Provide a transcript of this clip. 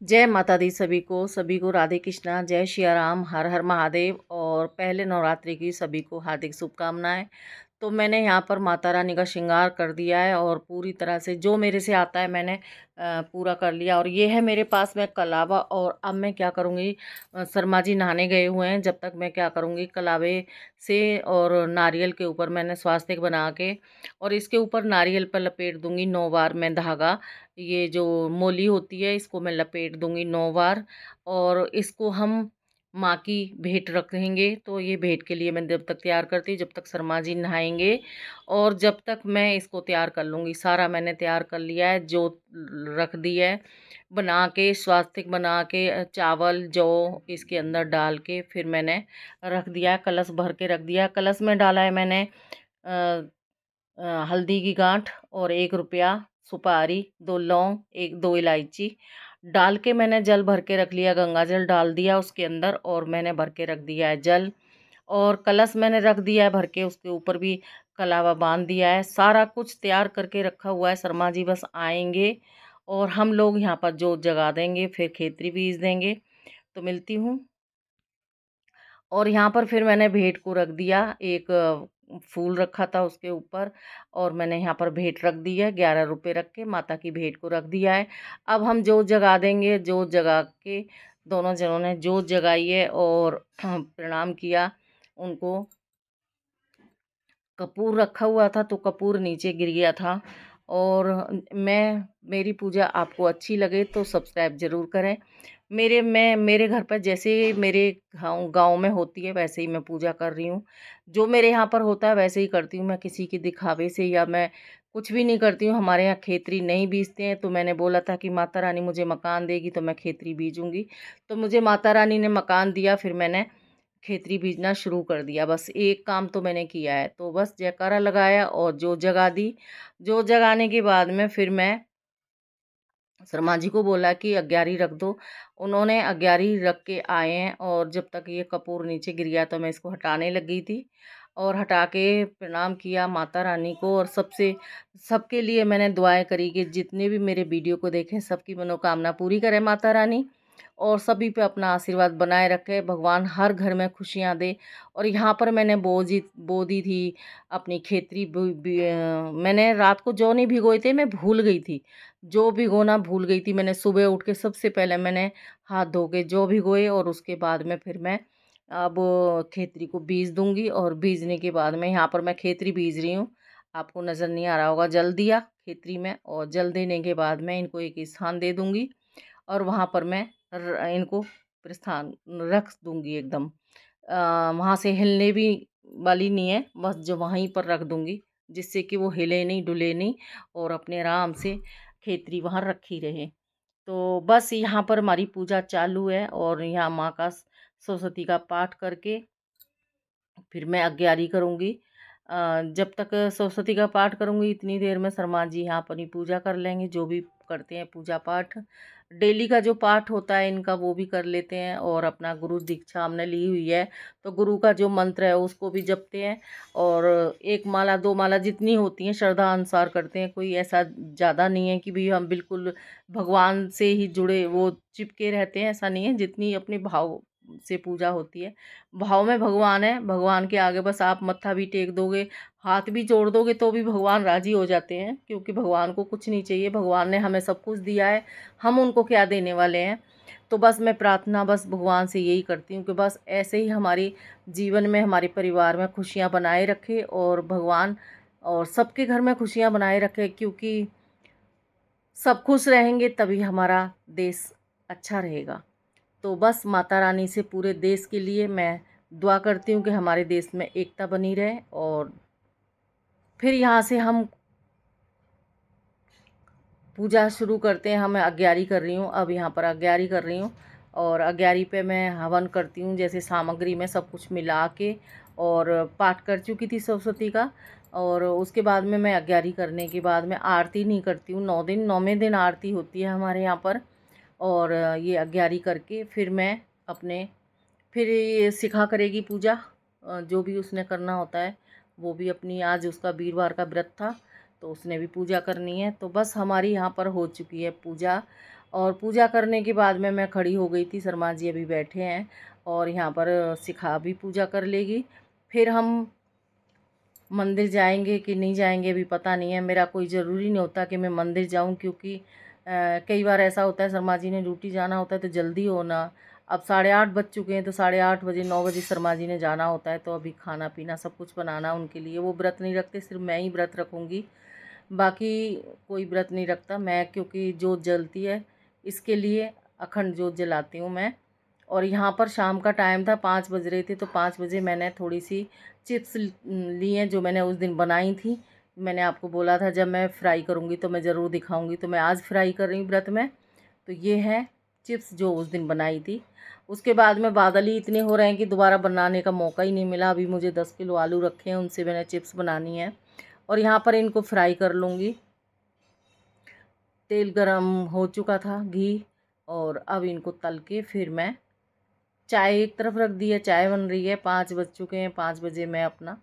जय माता दी सभी को राधे कृष्णा, जय सिया राम, हर हर महादेव। और पहले नवरात्रि की सभी को हार्दिक शुभकामनाएं। तो मैंने यहाँ पर माता रानी का श्रृंगार कर दिया है और पूरी तरह से जो मेरे से आता है मैंने पूरा कर लिया। और ये है मेरे पास में कलावा। और अब मैं क्या करूँगी, शर्मा जी नहाने गए हुए हैं, जब तक मैं क्या करूँगी कलावे से और नारियल के ऊपर मैंने स्वास्तिक बना के और इसके ऊपर नारियल पर लपेट दूंगी 9 बार मैं धागा। ये जो मोली होती है इसको मैं लपेट दूंगी 9 बार। और इसको हम माँ की भेंट रखेंगे। तो ये भेंट के लिए मैं जब तक तैयार करती, जब तक शर्मा जी नहाएंगे और जब तक मैं इसको तैयार कर लूँगी। सारा मैंने तैयार कर लिया है, जो रख दी है बना के, स्वास्तिक बना के, चावल जौ इसके अंदर डाल के फिर मैंने रख दिया है, कलश भर के रख दिया है। कलश में डाला है मैंने हल्दी की गांठ और 1 रुपया, सुपारी, 2 लौंग, 2 इलायची डाल के मैंने जल भर के रख लिया। गंगा जल डाल दिया उसके अंदर और मैंने भर के रख दिया है जल। और कलश मैंने रख दिया है भर के, उसके ऊपर भी कलावा बांध दिया है। सारा कुछ तैयार करके रखा हुआ है। शर्मा जी बस आएंगे और हम लोग यहाँ पर जोत जगा देंगे, फिर खेतरी बीज देंगे। तो मिलती हूँ। और यहाँ पर फिर मैंने भेंट को रख दिया, एक फूल रखा था उसके ऊपर और मैंने यहाँ पर भेंट रख दी है। 11 रुपये रख के माता की भेंट को रख दिया है। अब हम जोत जगा देंगे। जोत जगा के दोनों जनों ने जोत जगाई है और प्रणाम किया उनको। कपूर रखा हुआ था तो कपूर नीचे गिर गया था। और मेरी पूजा आपको अच्छी लगे तो सब्सक्राइब ज़रूर करें। मेरे घर पर जैसे मेरे गांव में होती है वैसे ही मैं पूजा कर रही हूँ। जो मेरे यहाँ पर होता है वैसे ही करती हूँ। मैं किसी के दिखावे से या मैं कुछ भी नहीं करती हूँ। हमारे यहाँ खेतरी नहीं बीजते हैं, तो मैंने बोला था कि माता रानी मुझे मकान देगी तो मैं खेतरी बीजूंगी। तो मुझे माता रानी ने मकान दिया, फिर मैंने खेतरी बीजना शुरू कर दिया। बस एक काम तो मैंने किया है। तो बस जयकारा लगाया और जोत जगा दी। जोत जगाने के बाद में फिर मैं शर्मा जी को बोला कि अग्यारी रख दो। उन्होंने अग्यारी रख के आए हैं और जब तक ये कपूर नीचे गिर गया तो मैं इसको हटाने लग गई थी। और हटा के प्रणाम किया माता रानी को और सबके लिए मैंने दुआएं करी कि जितने भी मेरे वीडियो को देखें सबकी मनोकामना पूरी करे माता रानी और सभी पे अपना आशीर्वाद बनाए रखे। भगवान हर घर में खुशियां दे। और यहाँ पर मैंने बो दी थी अपनी खेतरी। मैंने रात को जौ नहीं भिगोए थे, मैं भूल गई थी। जो भिगोना भूल गई थी। मैंने सुबह उठ के सबसे पहले मैंने हाथ धो के जो भिगोए और उसके बाद में फिर मैं अब खेतरी को बीज दूंगी। और बीजने के बाद में यहाँ पर मैं खेतरी बीज रही हूँ। आपको नज़र नहीं आ रहा होगा, जल दिया खेतरी में और जल देने के बाद मैं इनको एक स्थान दे दूंगी और वहाँ पर मैं इनको प्रस्थान रख दूंगी एकदम। वहाँ से हिलने भी वाली नहीं है, बस जो वहीं पर रख दूंगी जिससे कि वो हिले नहीं डुले नहीं और अपने आराम से खेतरी वहाँ रखी रहे। तो बस यहाँ पर हमारी पूजा चालू है और यहाँ माँ का सरस्वती का पाठ करके फिर मैं अग्यारी करूँगी। जब तक सरस्वती का पाठ करूँगी इतनी देर में शर्मा जी यहाँ अपनी पूजा कर लेंगे। जो भी करते हैं पूजा पाठ डेली का जो पाठ होता है इनका वो भी कर लेते हैं। और अपना गुरु दीक्षा हमने ली हुई है तो गुरु का जो मंत्र है उसको भी जपते हैं। और 1 माला 2 माला जितनी होती हैं श्रद्धा अनुसार करते हैं। कोई ऐसा ज़्यादा नहीं है कि भाई हम बिल्कुल भगवान से ही जुड़े वो चिपके रहते हैं, ऐसा नहीं है। जितनी अपने भाव से पूजा होती है, भाव में भगवान है। भगवान के आगे बस आप मत्था भी टेक दोगे, हाथ भी जोड़ दोगे तो भी भगवान राजी हो जाते हैं, क्योंकि भगवान को कुछ नहीं चाहिए। भगवान ने हमें सब कुछ दिया है, हम उनको क्या देने वाले हैं। तो बस मैं प्रार्थना बस भगवान से यही करती हूँ कि बस ऐसे ही हमारी जीवन में हमारे परिवार में खुशियाँ बनाए रखे और भगवान और सबके घर में खुशियाँ बनाए रखे। क्योंकि सब खुश रहेंगे तभी हमारा देश अच्छा रहेगा। तो बस माता रानी से पूरे देश के लिए मैं दुआ करती हूँ कि हमारे देश में एकता बनी रहे। और फिर यहाँ से हम पूजा शुरू करते हैं। मैं अग्यारी कर रही हूँ, अब यहाँ पर अग्यारी कर रही हूँ और अग्यारी पे मैं हवन करती हूँ। जैसे सामग्री में सब कुछ मिला के और पाठ कर चुकी थी सरस्वती का। और उसके बाद में मैं अग्यारी करने के बाद में आरती नहीं करती हूँ। 9 दिन 9वें दिन आरती होती है हमारे यहाँ पर। और ये अग्यारी करके फिर मैं अपने फिर ये सिखा करेगी पूजा। जो भी उसने करना होता है वो भी अपनी, आज उसका वीरवार का व्रत था तो उसने भी पूजा करनी है। तो बस हमारी यहाँ पर हो चुकी है पूजा। और पूजा करने के बाद में मैं खड़ी हो गई थी। शर्मा जी अभी बैठे हैं और यहाँ पर शिखा भी पूजा कर लेगी। फिर हम मंदिर जाएंगे कि नहीं जाएंगे अभी पता नहीं है। मेरा कोई ज़रूरी नहीं होता कि मैं मंदिर जाऊं, क्योंकि कई बार ऐसा होता है शर्मा जी ने ड्यूटी जाना होता है तो जल्दी होना। अब 8:30 बज चुके हैं तो 8:30 बजे 9 बजे शर्मा जी ने जाना होता है, तो अभी खाना पीना सब कुछ बनाना उनके लिए। वो व्रत नहीं रखते, सिर्फ मैं ही व्रत रखूँगी, बाकी कोई व्रत नहीं रखता मैं, क्योंकि जोत जलती है इसके लिए अखंड जोत जलाती हूँ मैं। और यहाँ पर शाम का टाइम था, 5 बज रहे थे, तो 5 बजे मैंने थोड़ी सी चिप्स ली हैं जो मैंने उस दिन बनाई थी। मैंने आपको बोला था जब मैं फ्राई करूँगी तो मैं ज़रूर दिखाऊँगी, तो मैं आज फ्राई कर रही हूँ व्रत में। तो ये है चिप्स जो उस दिन बनाई थी। उसके बाद में बादल ही इतने हो रहे हैं कि दोबारा बनाने का मौका ही नहीं मिला। अभी मुझे 10 किलो आलू रखे हैं, उनसे मैंने चिप्स बनानी है और यहाँ पर इनको फ्राई कर लूँगी। तेल गरम हो चुका था, घी, और अब इनको तल के फिर मैं चाय एक तरफ रख दी है, चाय बन रही है। 5 बज चुके हैं, 5 बजे मैं अपना